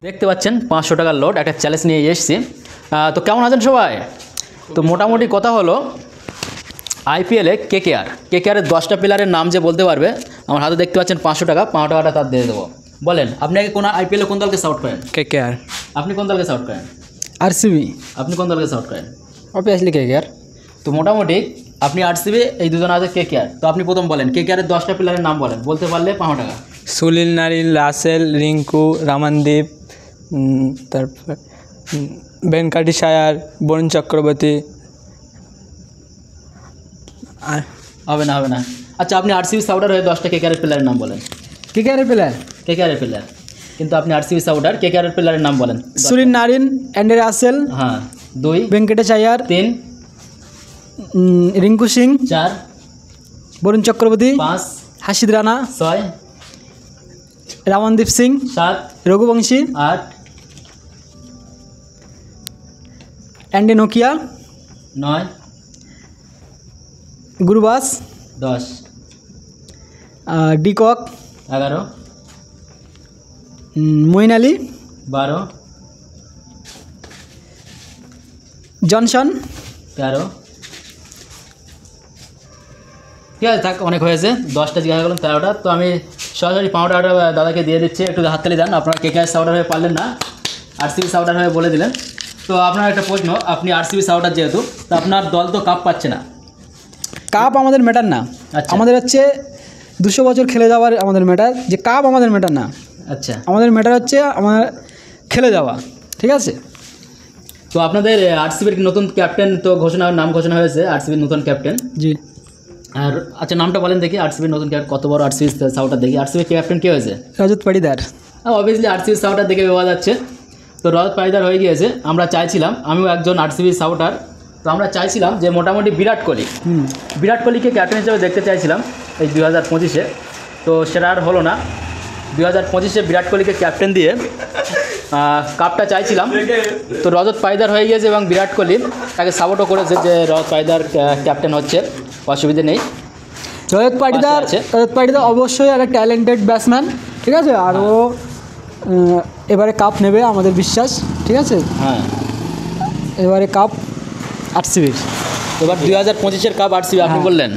দেখতে পাচ্ছেন 500 টাকার লোড একটা চ্যালেঞ্জ নিয়ে এসেছি। তো কেমন আছেন সবাই? তো মোটামুটি কথা হলো আইপিএলে কেকেআরের 10টা প্লেয়ারের নাম যে বলতে পারবে, আমার হাতে দেখতে পাচ্ছেন 500 টাকা, 500 টাকাটা তার দিয়ে দেবো। বলেন আপনি আগে কোন আইপিএলে কোন দলকে সাপোর্ট করেন? কেকেআর। আপনি কোন দলকে সাপোর্ট করেন? আরসিবি। আপনি কোন দলকে সাপোর্ট করেন? Obviously KKR. তো মোটামুটি আপনি আরসিবি, এই দুজন আছে কেকেআর। তো আপনি প্রথম বলেন কেকেআরের 10টা প্লেয়ারের নাম বলেন, বলতে পারলে 500 টাকা। সুনীল নারিন, রাসেল, রিঙ্কু, রামানদীপ, তারপর ভেঙ্কাটেশায়ার, বরুণ চক্রবর্তী। হবে না। আচ্ছা, আপনি আরসিবি সাপোর্টার হয়ে 10টা কেকেআরের প্লেয়ারের নাম বলেন। কেকেআরের প্লেয়ার? কেকেআরের প্লেয়ার, কিন্তু আপনি আরসিবি সাপোর্টার, কেকেআরের প্লেয়ারের নাম বলেন। সুনীল নারিন, অ্যান্ডে রাসেল, হ্যাঁ 2, ভেঙ্কাটেশায়ার 3, রিঙ্কু সিং 4, বরুণ চক্রবর্তী 5, হাসিদ রানা 6, রামানদীপ সিং 7, রঘুবংশী 8, অ্যান্ডে নোকিয়া 9, গুরবাস 10, ডিকক 11, মঈন আলী 12, জনসন 13। ঠিক আছে, থাক, অনেক হয়েছে। 10টা জিজ্ঞাসা করলাম, 13টা। তো আমি সরাসরি 500 টাকাটা দাদাকে দিয়ে দিচ্ছি। একটু হাততালি দেন। আপনারা কেকেআর সাপোর্টার হয়ে পারলেন না, আরসিবি সাপোর্টার হয়ে বলে দিলেন। তো আপনার একটা প্রশ্ন, আপনি আরসিবি সাপোর্টার যেহেতু, তো আপনার দল তো কাপ পাচ্ছে না। কাপ আমাদের ম্যাটার না। আচ্ছা। আমাদের হচ্ছে 200 বছর খেলে যাওয়ার আমাদের ম্যাটার, যে কাপ আমাদের ম্যাটার না। আচ্ছা, আমাদের ম্যাটার হচ্ছে আমার খেলে যাওয়া, ঠিক আছে? তো আপনাদের আরসিবির নতুন ক্যাপ্টেন তো নাম ঘোষণা হয়েছে, আরসিবির নতুন ক্যাপ্টেন। জি। আর আচ্ছা, নামটা বলেন দেখি, আরসিবির নতুন ক্যাপ্টেন কত বড় আরসিবি সাপোর্টার দেখি। আরসিবির ক্যাপ্টেন কে হয়েছে? রজত পাটিদার। অবভিয়াসলি আরসিবি সাপোর্টার দেখে পাওয়া যাচ্ছে। তো রজত পাটিদার হয়ে গিয়েছে। আমরা চাইছিলাম, আমিও একজন আরসিবি সাপোর্টার, তো আমরা চাইছিলাম যে মোটামুটি বিরাট কোহলিকে ক্যাপ্টেন হিসেবে দেখতে চাইছিলাম এই 2025-এ। তো সেটা আর হলো না। 2025-এ বিরাট কোহলিকে ক্যাপ্টেন দিয়ে কাপটা চাইছিলাম। তো রজত পাটিদার হয়ে গিয়েছে এবং বিরাট কোহলি তাকে সাপোর্টও করেছে যে রজত পাটিদার ক্যাপ্টেন হচ্ছে, অসুবিধে নেই। রজত পাটিদার অবশ্যই একটা ট্যালেন্টেড ব্যাটসম্যান, ঠিক আছে? আর ও এবারে কাপ নেবে আমাদের বিশ্বাস, ঠিক আছে? হ্যাঁ, এবারে কাপ আরসিবির। এবার 2025-এর কাপ আরসিবি আপনি বললেন।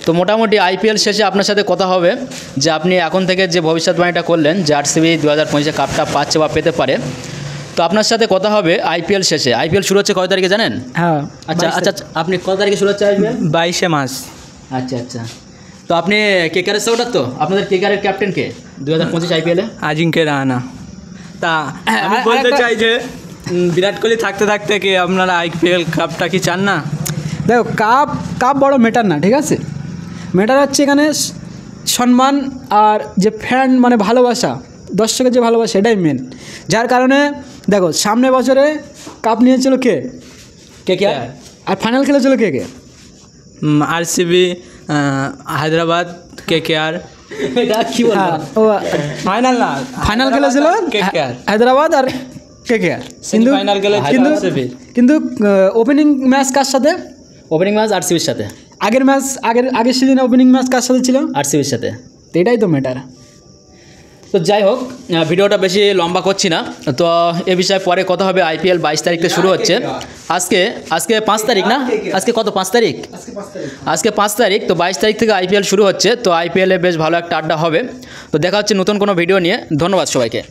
তো মোটামুটি আইপিএল শেষে আপনার সাথে কথা হবে যে আপনি এখন থেকে যে ভবিষ্যৎবাণীটা করলেন যে আরসিবি 2025-এ কাপটা পাচ্ছে বা পেতে পারে। তো আপনার সাথে কথা হবে আইপিএল শেষে। আইপিএল শুরু হচ্ছে কয় তারিখে জানেন? হ্যাঁ। আচ্ছা, আপনি কত তারিখে শুরু হচ্ছে আইপিএল? 22 মার্চ। আচ্ছা। তো আপনি কেকেআরের সাপোর্টার, তো আপনাদের কেকেআরের ক্যাপ্টেন কে 2025 আইপিএলে? আজিঙ্কে রাহানা। তা আমি বলতে চাই যে বিরাট কোহলি থাকতে থাকতে কি আপনারা আইপিএল কাপটা কি চান না? দেখো, কাপ বড় ম্যাটার না, ঠিক আছে? ম্যাটার হচ্ছে এখানে সম্মান আর যে ফ্যান, মানে ভালোবাসা, দর্শকের যে ভালোবাসা, এটাই মেন। যার কারণে দেখো, সামনে বছরে কাপ নিয়েছিল কে? কেকেআর। আর ফাইনাল খেলেছিল কে? RCB, Hyderabad, KKR. এটা কি বলবো? ফাইনাল না, ফাইনাল খেলেছিল হায়দ্রাবাদ আর কেকেআর। কিন্তু ওপেনিং ম্যাচ কার সাথে? ওপেনিং ম্যাচ আরসিবির সাথে। আগের সিজনে ওপেনিং ম্যাচ কার সাথে ছিল? আরসিবির সাথে। তো এটাই তো ম্যাটার। তো যাই হোক, ভিডিওটা বেশি লম্বা করছি না। তো এ বিষয়ে পরে কথা হবে। আইপিএল 22 তারিখ থেকে শুরু হচ্ছে। আজকে 5 তারিখ না? আজকে কত? 5 তারিখ। আজকে 5 তারিখ। তো 22 তারিখ থেকে আইপিএল শুরু হচ্ছে। তো আইপিএলে বেশ ভালো একটা আড্ডা হবে। তো দেখা হচ্ছে নতুন কোনো ভিডিও নিয়ে। ধন্যবাদ সবাইকে।